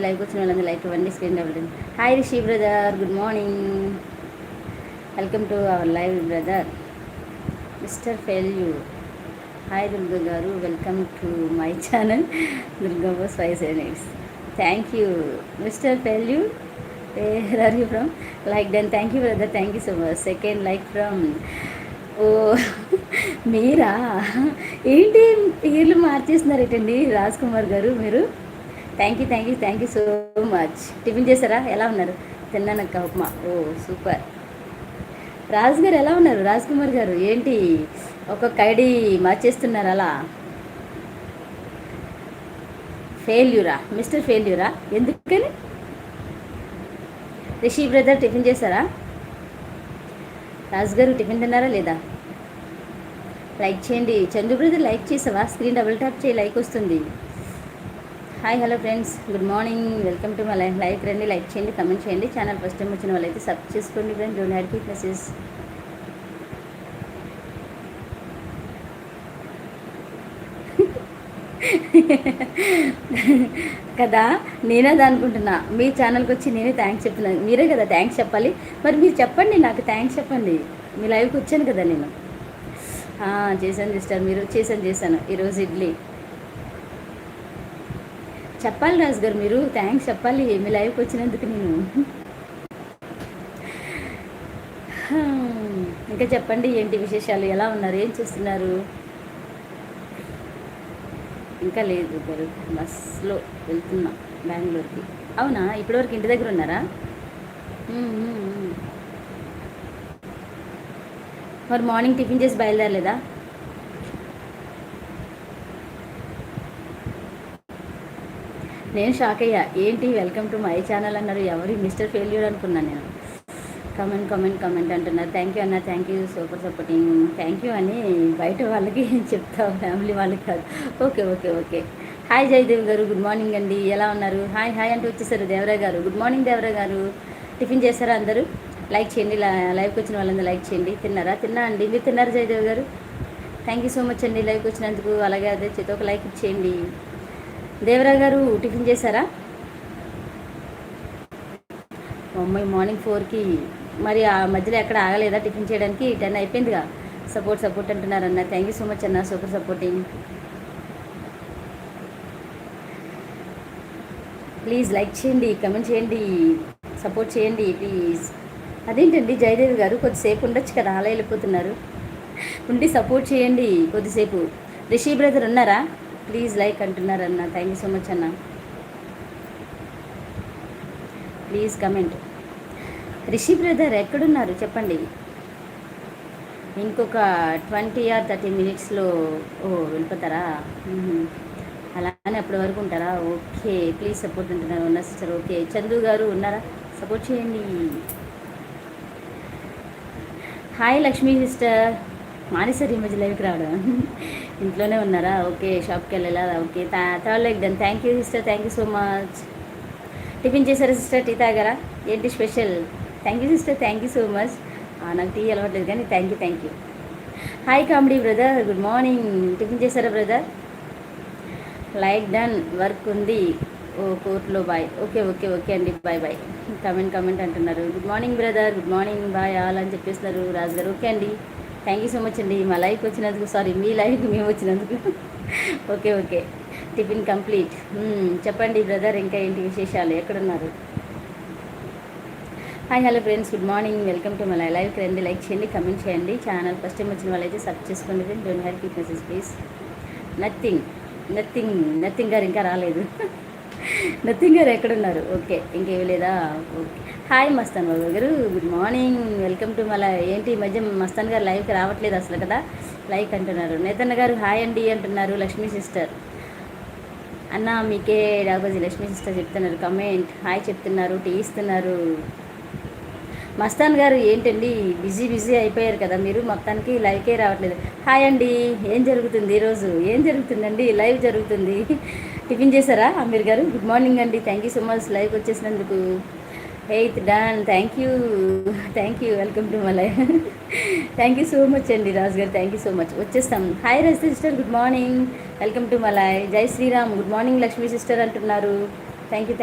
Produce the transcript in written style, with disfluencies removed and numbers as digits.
లైవ్కి వచ్చిన వాళ్ళందరూ లైక్ ఇవ్వండి, screen double. Hi Rishi brother, good morning, welcome to our live brother. Mister failure, hi Durga గారు, welcome to my channel Durga boss 5 minutes. Thank you mister failure, where are you from? Like done, thank you brother, thank you so much. Second like from, ఓ మీరా? ఏంటి పేర్లు మార్చేస్తున్నారేటండి రాజ్ కుమార్ గారు మీరు? Thank you thank you thank you so much. Tiffin చేశారా? ఎలా ఉన్నారు? తిన్నానక్క ఉప్మా. ఓ సూపర్. రాజు గారు ఎలా ఉన్నారు? రాజ్ కుమార్ గారు ఏంటి ఒక్కొక్క ఐడి మార్చేస్తున్నారు అలా? ఫెయిల్యూరా? మిస్టర్ ఫెయిల్యూరా? ఎందుకని? రిషి బ్రదర్ టిఫిన్ చేశారా? రాజు గారు టిఫిన్ తిన్నారా లేదా? లైక్ చేయండి. చందు బ్రదర్ లైక్ చేసావా? స్క్రీన్ డబుల్ ట్యాప్ చేయి, లైక్ వస్తుంది. Hi hello friends, good morning, welcome to my live రండి, లైక్ చేయండి, కమెంట్ చేయండి. ఛానల్ ఫస్ట్ టైం వచ్చిన వాళ్ళైతే సబ్ చేసుకోండి friends. Don't had keep message. కదా, నేనే అనుకుంటున్నా. మీ ఛానల్కి వచ్చి నేనే థ్యాంక్స్ చెప్తున్నాను. మీరే కదా థ్యాంక్స్ చెప్పాలి. మరి మీరు చెప్పండి, నాకు థ్యాంక్స్ చెప్పండి. మీ లైవ్కి వచ్చాను కదా నేను. చేశాను సిస్టర్, మీరు చేశాను ఈరోజు ఇడ్లీ. చెప్పాలి రాజు గారు, మీరు థ్యాంక్స్ చెప్పాలి మీ లైవ్కి వచ్చినందుకు. నేను ఇంకా చెప్పండి, ఏంటి విశేషాలు, ఎలా ఉన్నారు, ఏం చేస్తున్నారు? ఇంకా లేదు గారు, బస్లో వెళ్తున్నా బెంగళూరుకి. అవునా, ఇప్పటివరకు ఇంటి దగ్గర ఉన్నారా? మరి మార్నింగ్ టిఫిన్ చేసి బయలుదేరలేదా? నేను షాక్ అయ్యా, ఏంటి వెల్కమ్ టు మై ఛానల్ అన్నారు, ఎవరి మిస్టర్ ఫెయిల్యూర్ అనుకున్నాను నేను. కమెంట్ అంటున్నారు. థ్యాంక్ యూ అన్న, thank you super supporting. Thank you అని బయట వాళ్ళకి చెప్తా, ఫ్యామిలీ వాళ్ళకి కాదు. ఓకే. హాయ్ జయదేవ్ గారు, గుడ్ మార్నింగ్ అండి, ఎలా ఉన్నారు? హాయ్ అంటూ వచ్చేసారు దేవరాయ్ గారు. గుడ్ మార్నింగ్ దేవరాయ్ గారు. టిఫిన్ చేస్తారా అందరూ? లైక్ చేయండి, లైవ్కి వచ్చిన వాళ్ళందరూ లైక్ చేయండి. తిన్నా అండి, మీరు తిన్నారు జయదేవ్ గారు? థ్యాంక్ యూ సో మచ్ అండి లైవ్కి వచ్చినందుకు. అలాగే అదే చేతి ఒక లైక్ ఇచ్చేయండి. దేవరాయ్ గారు టిఫిన్ చేశారా? అమ్మాయి మార్నింగ్ 4కి, మరి ఆ మధ్యలో ఎక్కడ ఆగలేదా టిఫిన్ చేయడానికి? 10 అయిపోయిందిగా. సపోర్ట్ అంటున్నారన్న. థ్యాంక్ యూ సో మచ్ అన్న, సూపర్ సపోర్టింగ్. ప్లీజ్ లైక్ చేయండి, కమెంట్ చేయండి, సపోర్ట్ చేయండి ప్లీజ్. అదేంటండి జయదేవి గారు, కొద్దిసేపు ఉండొచ్చు కదా, అలా వెళ్ళిపోతున్నారు. ఉండి సపోర్ట్ చేయండి కొద్దిసేపు. రిషి బ్రదర్ ఉన్నారా? ప్లీజ్ లైక్ అంటున్నారన్న. థ్యాంక్ యూ సో మచ్ అన్న. Please comment. రిషి బ్రదర్ ఎక్కడున్నారు చెప్పండి. ఇంకొక 20 or 30 minutesలో వెళ్ళిపోతారా? అలానే అప్పటి వరకు ఉంటారా? ఓకే, ప్లీజ్ సపోర్ట్ అంటున్నారు. ఉన్నా సిస్టర్. ఓకే, చందు గారు ఉన్నారా? సపోర్ట్ చేయండి. Hi Lakshmi sister. మానేసారు ఈ మధ్య లైవ్కి రావడం. ఇంట్లోనే ఉన్నారా? ఓకే, షాప్కి వెళ్ళాలా? Okay, third like done. Thank you sister, thank you so much. Tiffin చేశారా సిస్టర్? టీ తాగారా? ఏంటి special? Thank you sister, thank you so much. నాకు టీ అలవాట్లేదు కానీ thank you. Hi comedy brother, good morning. Tiffin చేశారా brother? Like done, work ఉంది కోర్టులో. Bye. Okay అండి, బాయ్. కమెంట్ అంటున్నారు. Good morning brother, good morning, bye all అని చెప్పేస్తున్నారు రాజు గారు. ఓకే అండి, థ్యాంక్ యూ సో మచ్ అండి మా లైవ్కి వచ్చినందుకు. సారీ, మీ లైవ్కి మేము వచ్చినందుకు. Okay, tiffin complete. చెప్పండి బ్రదర్, ఇంకా ఏంటి విశేషాలు, ఎక్కడున్నారు? Hi hello friends, good morning, welcome to my లైవ్కి రండి, లైక్ చేయండి, కమెంట్ చేయండి. ఛానల్ ఫస్ట్ టైం వచ్చిన వాళ్ళైతే సబ్ చేసుకోండి friend. Don't have keep message please. Nothing గారు ఇంకా రాలేదు. నథింగ్ గారు ఎక్కడున్నారు? ఓకే, ఇంకేమి లేదా? ఓకే. హాయ్ మస్తాన్ బాబు గారు, గుడ్ మార్నింగ్, వెల్కమ్ టు మళ్ళీ. ఏంటి ఈ మధ్య మస్తాన్ గారు లైవ్కి రావట్లేదు అసలు కదా? లైక్ అంటున్నారు. నేతన్న గారు హాయ్ అండి అంటున్నారు. లక్ష్మీ సిస్టర్ అన్న మీకే డాబాజీ లక్ష్మీ సిస్టర్ చెప్తున్నారు. కమెంట్ హాయ్ చెప్తున్నారు, టీ ఇస్తున్నారు. మస్తాన్ గారు ఏంటండి బిజీ అయిపోయారు కదా మీరు, మొత్తానికి లైవ్కే రావట్లేదు. హాయ్ అండి, ఏం జరుగుతుంది ఈరోజు? ఏం జరుగుతుందండి? లైవ్ జరుగుతుంది. టిఫిన్ చేశారా అమీర్ గారు? గుడ్ మార్నింగ్ అండి, థ్యాంక్ యూ సో మచ్ లైవ్కి వచ్చేసినందుకు. Eighth done, thank you, welcome to my live. Thank you so much అండి రాజు గారు, థ్యాంక్ యూ సో మచ్. వచ్చేస్తాం. Hi Raja sister, good morning, welcome to my live. Jai Shriram, good morning Lakshmi sister అంటున్నారు. Thank you.